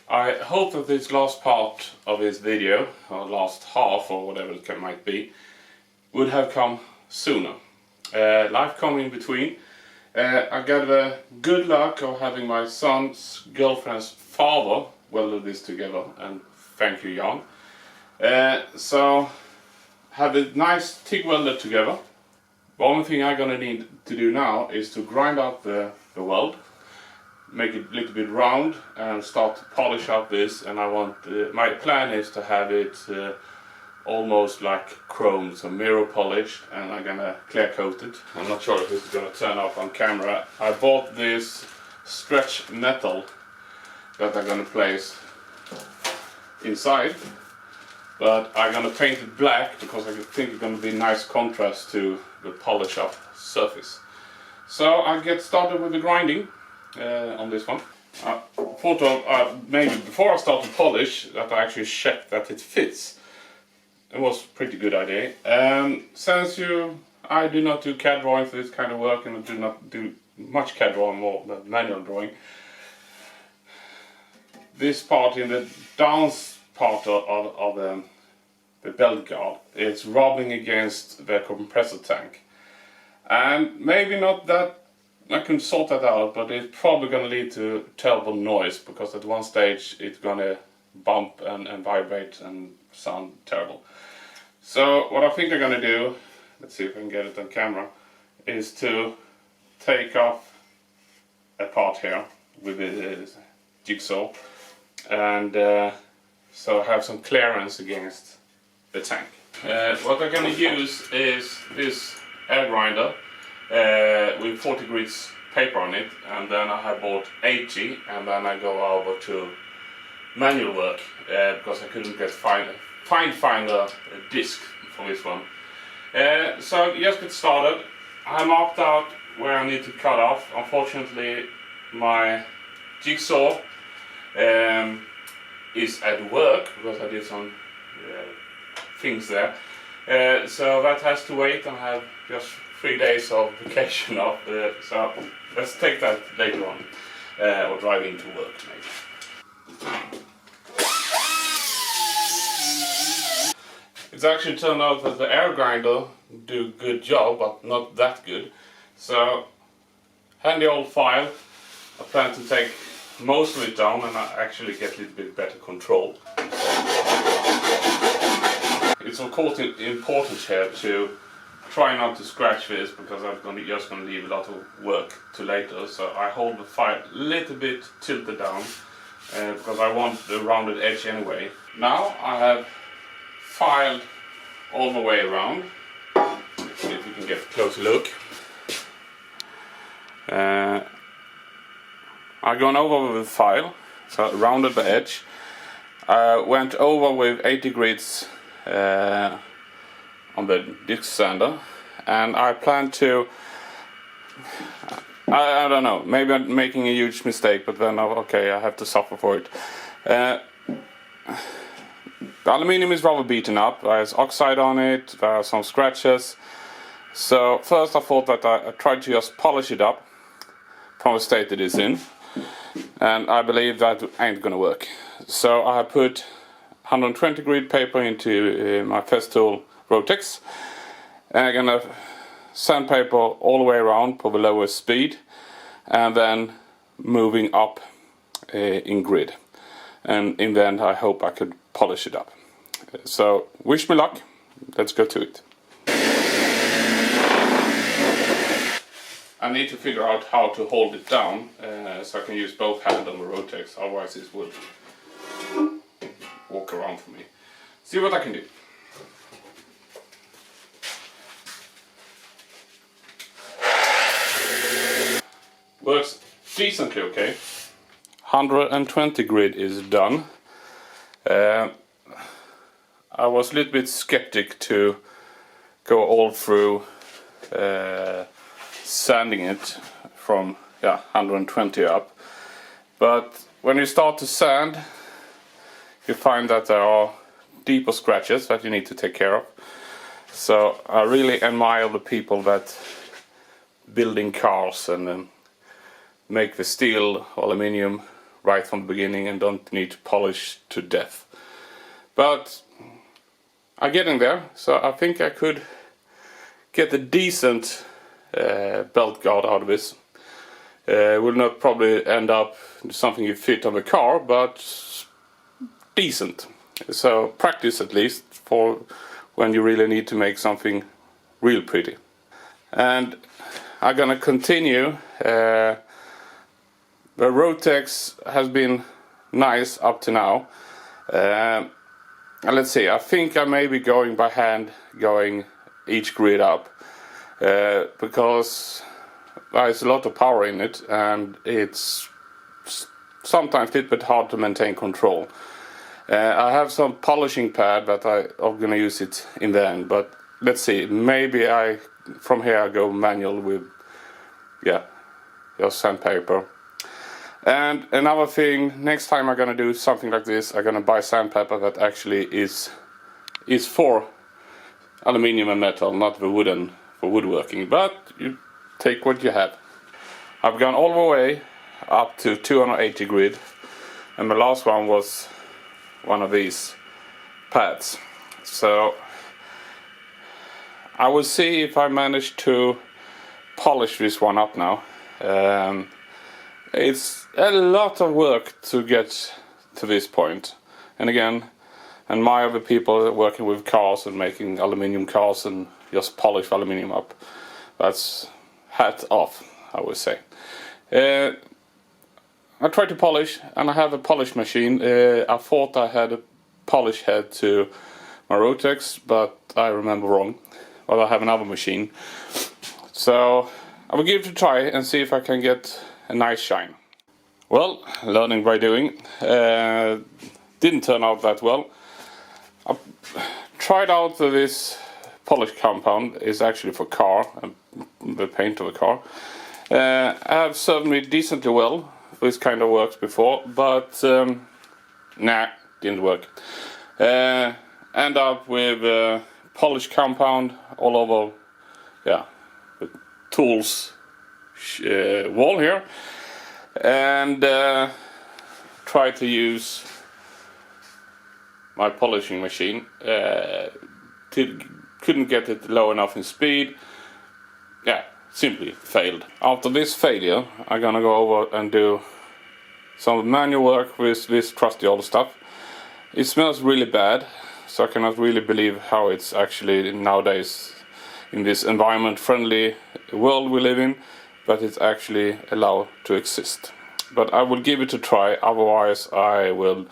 I hope that this last part of this video, or last half or whatever it might be, would have come sooner. Life come in between. I got the good luck of having my son's girlfriend's father welded this together, and thank you, Jan. So have a nice TIG welder together. The only thing I'm gonna need to do now is to grind out the weld, make it a little bit round and start to polish up this. And I want, my plan is to have it almost like chrome, so mirror polished, and I'm gonna clear coat it. I'm not sure if it's gonna turn up on camera. I bought this stretch metal that I'm gonna place inside, but I'm gonna paint it black because I think it's gonna be a nice contrast to the polish up surface. So I'll get started with the grinding on this one. I thought of maybe before I start to polish that I actually check that it fits. It was a pretty good idea. Since I do not do CAD drawing for this kind of work, and I do not do much CAD drawing, more than manual drawing, this part in the down part of the belt guard, it's rubbing against the compressor tank. And maybe not that I can sort that out, but it's probably going to lead to terrible noise, because at one stage it's going to bump and vibrate and sound terrible. So what I think I'm going to do, let's see if I can get it on camera, is to take off a part here with the jigsaw, and so I have some clearance against the tank. What I'm going to use is this air grinder with 40 grit paper on it, and then I have bought 80, and then I go over to manual work because I couldn't find a disc for this one. So just get started. I marked out where I need to cut off. Unfortunately, my jigsaw is at work because I did some things there. So that has to wait. I have just 3 days of vacation off, so let's take that later on, or driving to work maybe. It's actually turned out that the air grinder do a good job, but not that good. So, handy old file. I plan to take most of it down and I actually get a little bit better control. It's of course important here to try not to scratch this, because I'm just going to leave a lot of work to later. So I hold the file a little bit tilted down because I want the rounded edge anyway. Now I have filed all the way around. Let's see if we can get a closer look. I've gone over with the file, so rounded the edge. I went over with 80 grits on the disc sander, and I plan to, I don't know, maybe I'm making a huge mistake, but then okay, I have to suffer for it. The aluminium is rather beaten up, there's oxide on it, there are some scratches. So first I thought that I tried to just polish it up from the state it is in, and I believe that ain't gonna work. So I put 120 grit paper into my Festool Rotex, and I'm gonna sandpaper all the way around for the lowest speed, and then moving up in grid, and in the end I hope I could polish it up. So wish me luck, let's go to it. I need to figure out how to hold it down so I can use both hands on the Rotex, otherwise this would walk around for me. See what I can do. Works decently okay. 120 grid is done. I was a little bit skeptic to go all through sanding it from 120 up, but when you start to sand you find that there are deeper scratches that you need to take care of. So I really admire the people that building cars and make the steel, aluminium right from the beginning and don't need to polish to death. But I'm getting there, so I think I could get a decent belt guard out of this. Will not probably end up something you fit on the car, but decent. So practice at least for when you really need to make something real pretty. And I'm gonna continue. The Rotex has been nice up to now. And let's see, I think I may be going by hand, going each grid up, because there's a lot of power in it and it's sometimes a little bit hard to maintain control. I have some polishing pad, but I'm gonna use it in the end. But let's see, maybe from here I go manual with, just sandpaper. And another thing, next time I'm gonna do something like this, I'm gonna buy sandpaper that actually is for aluminium and metal, not the wooden for woodworking. But you take what you have. I've gone all the way up to 280 grid, and the last one was one of these pads. So I will see if I manage to polish this one up now. It's a lot of work to get to this point, and again, admire the people working with cars and making aluminium cars and just polish aluminium up. That's hat off, I would say. I tried to polish, and I have a polish machine. I thought I had a polish head to my Rotex, but I remember wrong. Well, I have another machine. So I will give it a try and see if I can get a nice shine. Well, learning by doing. Didn't turn out that well. I tried out this polish compound. It's actually for car, the paint of a car. I have served me decently well. This kind of works before, but nah, didn't work. End up with polish compound all over, the tools wall here, and try to use my polishing machine. Couldn't get it low enough in speed. Simply failed. After this failure, I'm gonna go over and do some manual work with this trusty old stuff. It smells really bad, so I cannot really believe how it's actually nowadays in this environment-friendly world we live in, but it's actually allowed to exist. But I will give it a try, otherwise I will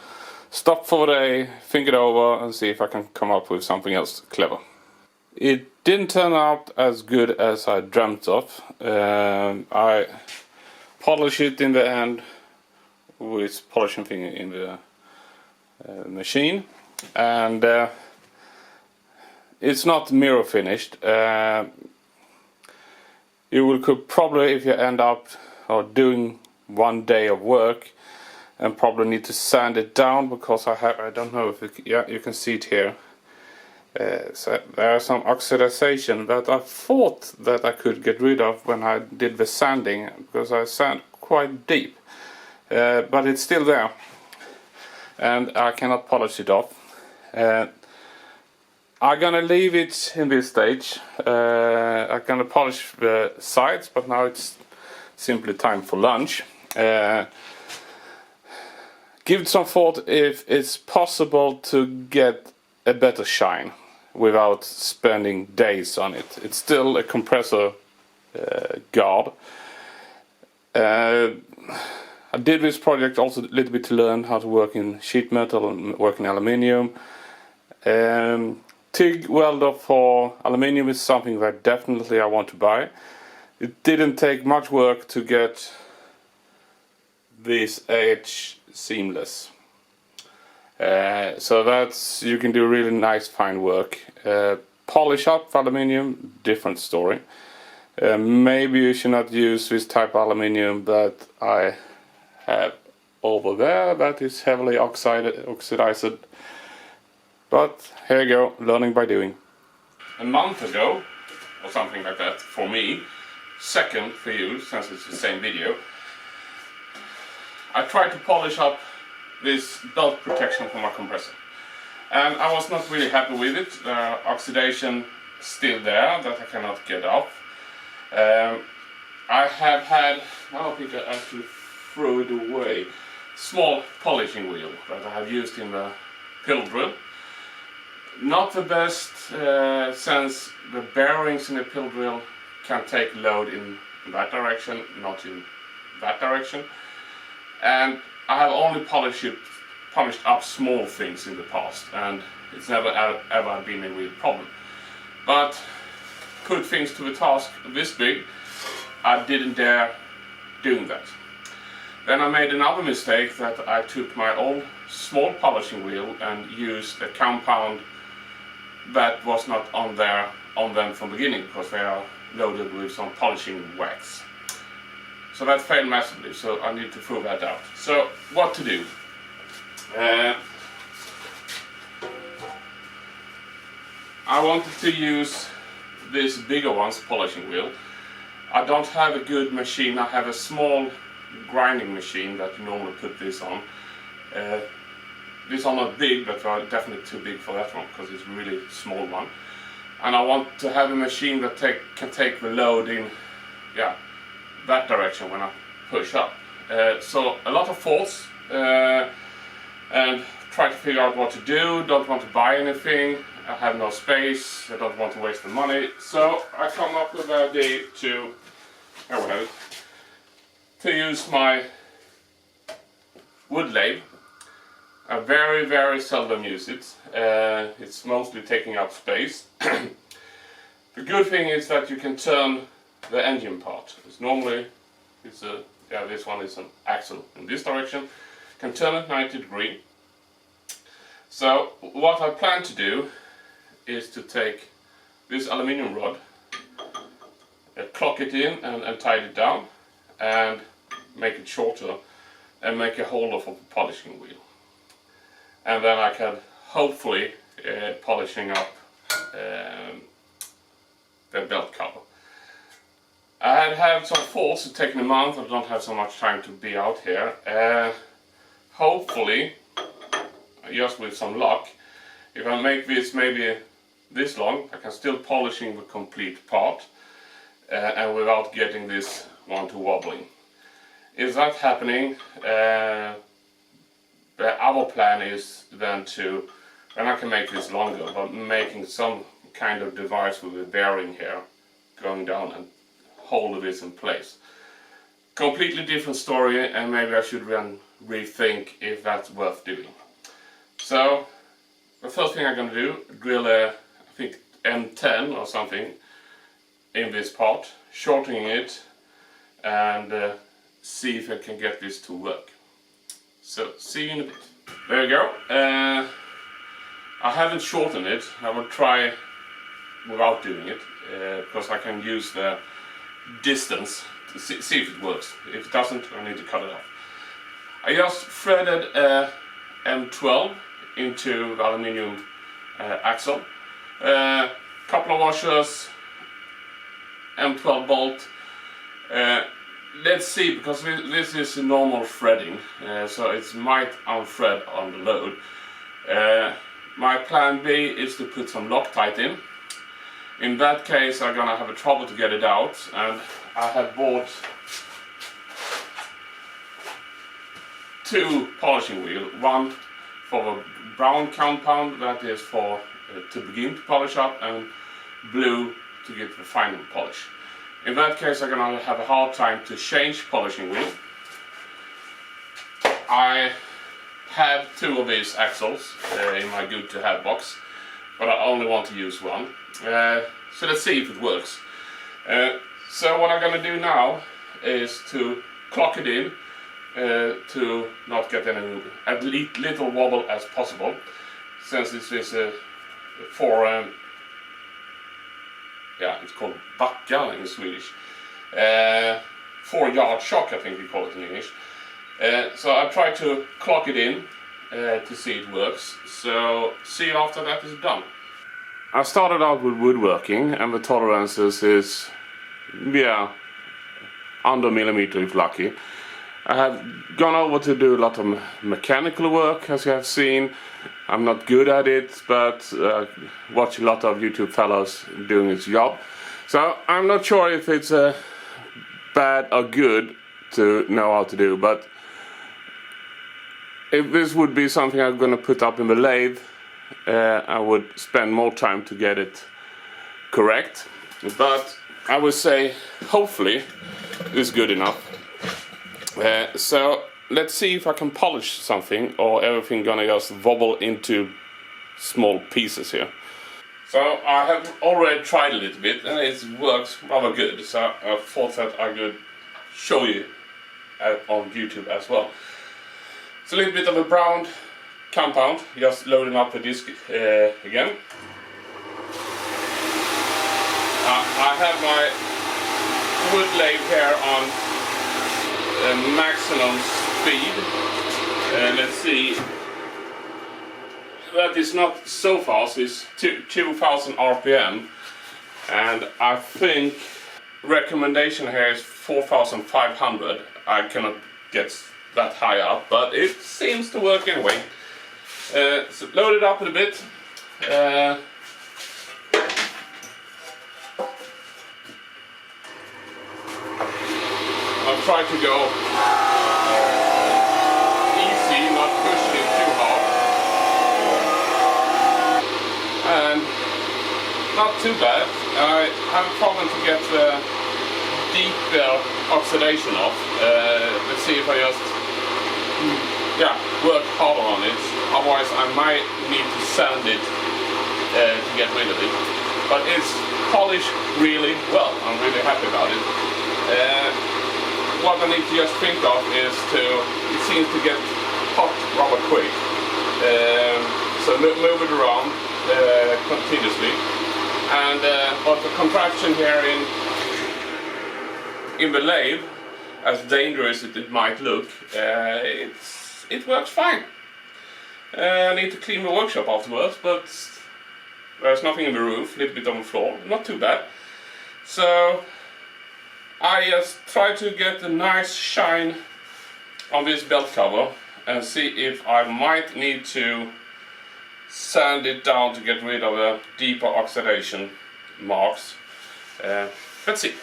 stop for the day, think it over, and see if I can come up with something else clever. It didn't turn out as good as I dreamt of. I polish it in the end with polishing thing in the machine, and it's not mirror finished. You could probably, if you end up doing one day of work, and probably need to sand it down, because I don't know if you can see it here. So there is some oxidization that I thought that I could get rid of when I did the sanding, because I sand quite deep, but it's still there and I cannot polish it off. I'm gonna leave it in this stage. I'm gonna polish the sides, but now it's simply time for lunch. Give it some thought if it's possible to get a better shine without spending days on it. It's still a compressor guard. I did this project also a little bit to learn how to work in sheet metal and work in aluminium. TIG welder for aluminium is something that definitely I want to buy. It didn't take much work to get this edge seamless. So that's, you can do really nice fine work. Polish up aluminium, different story. Maybe you should not use this type of aluminium that I have over there that is heavily oxidized. But here you go, learning by doing. A month ago, or something like that, for me, second for you, since it's the same video, I tried to polish up this belt protection for my compressor, and I was not really happy with it. Oxidation still there that I cannot get off. I have had, I don't think I actually threw it away, small polishing wheel that I have used in the pill drill. Not the best, since the bearings in the pill drill can take load in that direction, not in that direction. And I have only polished up small things in the past, and it's never ever been a real problem. But put things to the task this big, I didn't dare doing that. Then I made another mistake, that I took my old small polishing wheel and used a compound that was not on them from the beginning, because they are loaded with some polishing wax. So that failed massively, so I need to throw that out. So what to do? I wanted to use this bigger one's polishing wheel. I don't have a good machine. I have a small grinding machine that you normally put this on. These are not big, but are definitely too big for that one, because it's a really small one. And I want to have a machine that can take the load in, that direction when I push up. So a lot of thoughts, and try to figure out what to do. Don't want to buy anything. I have no space. I don't want to waste the money. So I come up with the idea to use my wood lathe. I very, very seldom use it. It's mostly taking up space. The good thing is that you can turn the engine part. This one is an axle in this direction. Can turn it 90 degrees. So what I plan to do is to take this aluminium rod, clock it in and tie it down, and make it shorter, and make a holder for the polishing wheel. And then I can hopefully polishing up the belt cover. I had had some thoughts. It's taken a month. I don't have so much time to be out here. Hopefully, just with some luck, if I make this maybe this long, I can still polishing the complete part, and without getting this one to wobbling. If that's happening, the other plan is then I can make this longer, but making some kind of device with a bearing here going down and hold this in place. Completely different story, and maybe I should then rethink if that's worth doing. So the first thing I'm going to do, drill I think M10 or something in this part, shortening it, and see if I can get this to work. So see you in a bit. There you go. I haven't shortened it. I will try without doing it, because I can use the distance to see if it works. If it doesn't, I need to cut it off. I just threaded M12 into the aluminium axle. Couple of washers, M12 bolt. Let's see, because this is a normal threading, so it might unthread on the load. My plan B is to put some Loctite in. In that case, I'm gonna have a trouble to get it out, and I have bought 2 polishing wheels. One for the brown compound, that is for to begin to polish up, and blue to get the final polish. In that case, I'm gonna have a hard time to change polishing wheel. I have 2 of these axles in my good to have box, but I only want to use one. So let's see if it works. So what I'm gonna do now is to clock it in to not get any little wobble as possible, since this is for it's called backa in Swedish. 4-yard shock, I think we call it in English. So I try to clock it in to see it works. So see you after that is done. I started out with woodworking, and the tolerances is under millimeter if lucky. I have gone over to do a lot of mechanical work, as you have seen. I'm not good at it, but watch a lot of YouTube fellows doing its job. So I'm not sure if it's bad or good to know how to do, but if this would be something I'm going to put up in the lathe, I would spend more time to get it correct. But I would say hopefully it's good enough. So let's see if I can polish something, or everything gonna just wobble into small pieces here. So I have already tried a little bit and it works rather good, so I thought that I could show you on YouTube as well. It's a little bit of a brown compound, just loading up the disc again. I have my wood lathe here on maximum speed. Let's see. That is not so fast, it's 2000 RPM, and I think recommendation here is 4500. I cannot get that high up, but it seems to work anyway. So load it up a bit. I'll try to go easy, not pushing it too hard. And not too bad. I have a problem to get the deeper oxidation off. Let's see if I just work harder on it. Otherwise I might need to sand it to get rid of it. But it's polished really well. I'm really happy about it. What I need to just think of is it seems to get hot rather quick. So move it around continuously. And but the contraction here in the lathe, as dangerous as it might look, it works fine. I need to clean the workshop afterwards, but there's nothing in the roof, a little bit on the floor, not too bad. So I just try to get a nice shine on this belt cover and see if I might need to sand it down to get rid of the deeper oxidation marks. Let's see.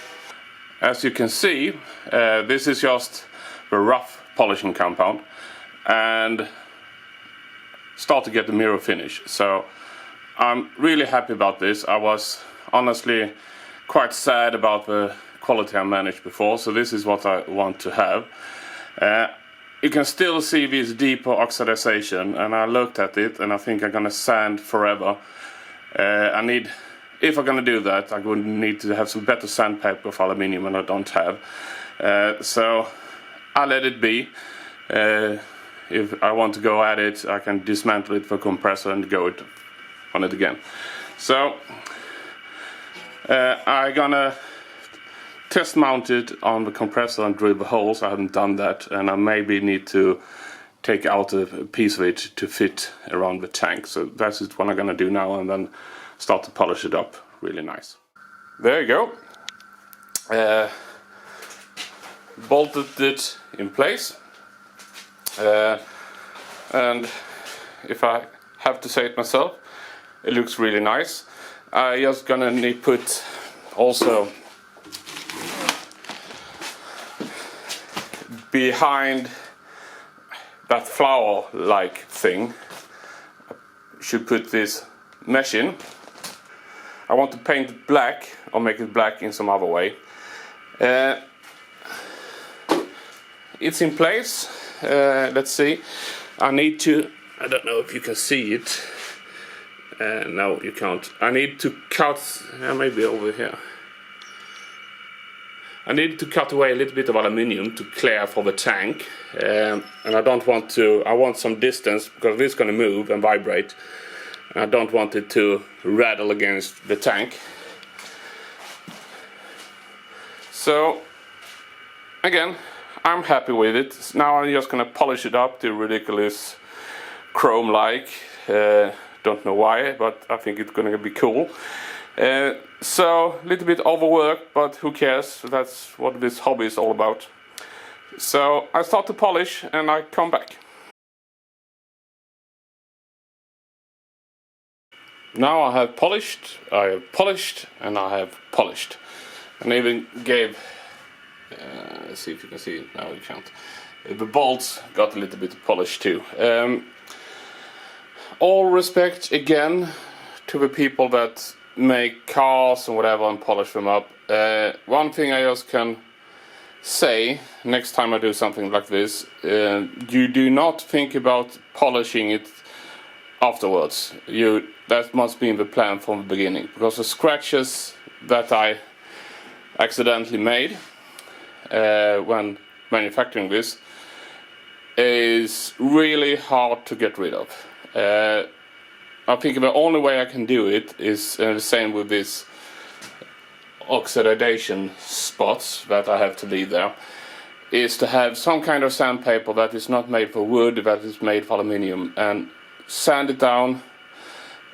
As you can see, this is just the rough polishing compound, and start to get the mirror finish. So I'm really happy about this. I was honestly quite sad about the quality I managed before, so this is what I want to have. You can still see this deeper oxidation, and I looked at it and I think I'm gonna sand forever. If I'm gonna do that, I would need to have some better sandpaper of aluminium, and I don't have. So I'll let it be. If I want to go at it, I can dismantle it for compressor and go on it again. So I'm gonna test mount it on the compressor and drill the holes. I haven't done that, and I maybe need to take out a piece of it to fit around the tank. So that's what I'm gonna do now, and then start to polish it up really nice. There you go. Bolted it in place, and if I have to say it myself, it looks really nice. I just gonna need put also behind that flower-like thing. I should put this mesh in. I want to paint it black or make it black in some other way. It's in place. Let's see. I need to, I don't know if you can see it. No, you can't. I need to cut, maybe over here. I need to cut away a little bit of aluminium to clear for the tank, and I don't want to, I want some distance because this is going to move and vibrate, and I don't want it to rattle against the tank. So again, I'm happy with it. Now I'm just going to polish it up to ridiculous chrome-like. Don't know why, but I think it's going to be cool. So a little bit overworked, but who cares? That's what this hobby is all about. So I start to polish and I come back. Now I have polished, and I have polished. And I even gave, let's see if you can see it, now you can't. The bolts got a little bit of polish too. All respect again to the people that make cars and whatever and polish them up. One thing I just can say next time I do something like this, you do not think about polishing it afterwards. That must be in the plan from the beginning, because the scratches that I accidentally made when manufacturing this is really hard to get rid of. I think the only way I can do it is the same with these oxidation spots that I have to leave there, is to have some kind of sandpaper that is not made for wood, that is made for aluminium, and sand it down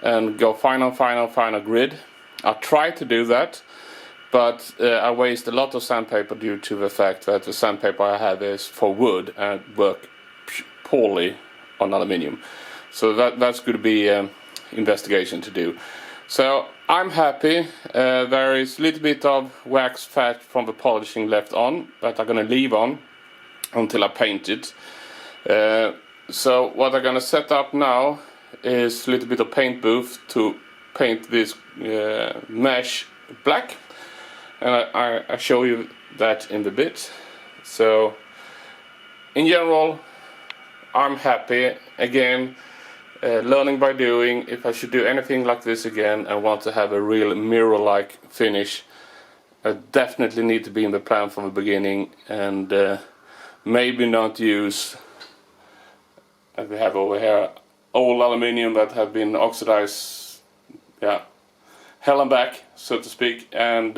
and go final grid. I try to do that, but I waste a lot of sandpaper due to the fact that the sandpaper I have is for wood and work poorly on aluminium. So that's going to be investigation to do. So I'm happy. There is a little bit of wax fat from the polishing left on that I'm going to leave on until I paint it. So what I'm going to set up now is a little bit of paint booth to paint this mesh black, and I show you that in the bit. So in general I'm happy. Again, learning by doing. If I should do anything like this again and want to have a real mirror-like finish, I definitely need to be in the plan from the beginning, and maybe not use, as we have over here, old aluminium that have been oxidized, hell and back, so to speak, and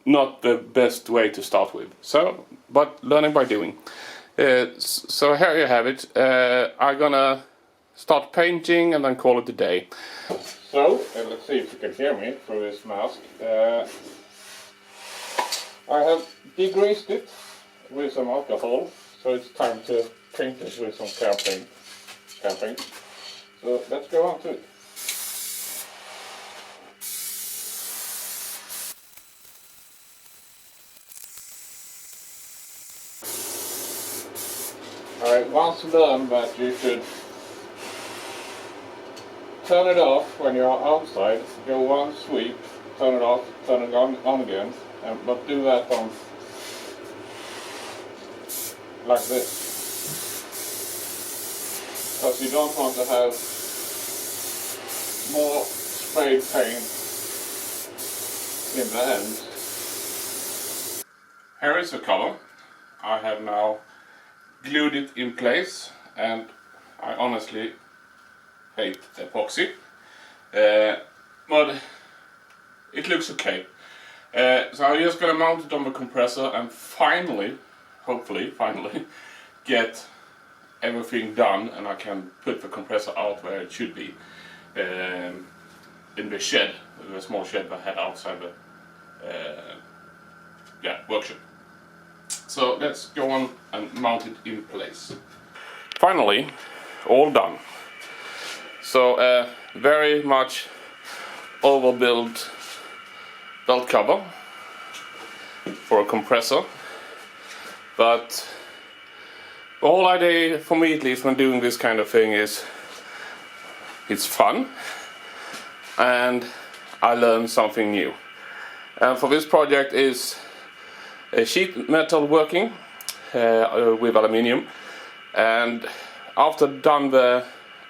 not the best way to start with. So, but learning by doing. So here you have it. I'm gonna start painting and then call it a day. So, let's see if you can hear me through this mask. I have degreased it with some alcohol, so it's time to paint it with some care paint. So let's go on to it. I once learned that you should turn it off when you're outside, go one sweep, turn it off, turn it on again, but do that on like this. Because you don't want to have more spray paint in the end. Here is the cover. I have now glued it in place, and I honestly hate epoxy, but it looks okay. So I'm just gonna mount it on the compressor and finally, hopefully, get everything done, and I can put the compressor out where it should be, in the shed, the small shed I had outside the workshop. So let's go on and mount it in place. Finally, all done. So very much overbuilt belt cover for a compressor, but the whole idea, for me at least, when doing this kind of thing is it's fun and I learn something new. And for this project is a sheet metal working with aluminium, and after done the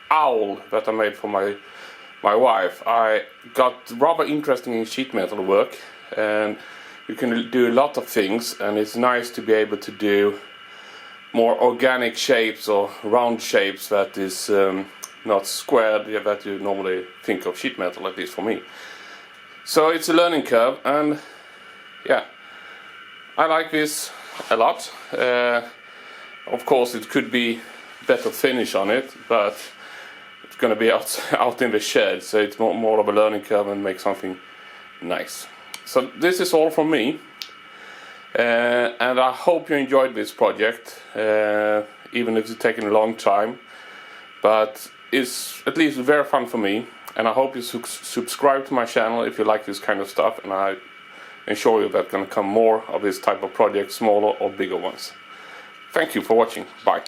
owl that I made for my wife, I got rather interesting in sheet metal work, and you can do a lot of things, and it's nice to be able to do more organic shapes or round shapes that is not squared that you normally think of sheet metal, at least for me. So it's a learning curve, and yeah, I like this a lot. Of course it could be better finish on it, but it's going to be out in the shed, so it's more of a learning curve and make something nice. So this is all from me. And I hope you enjoyed this project, even if it's taken a long time. But it's at least very fun for me, and I hope you subscribe to my channel if you like this kind of stuff, and I assure you that gonna come more of this type of projects, smaller or bigger ones. Thank you for watching. Bye.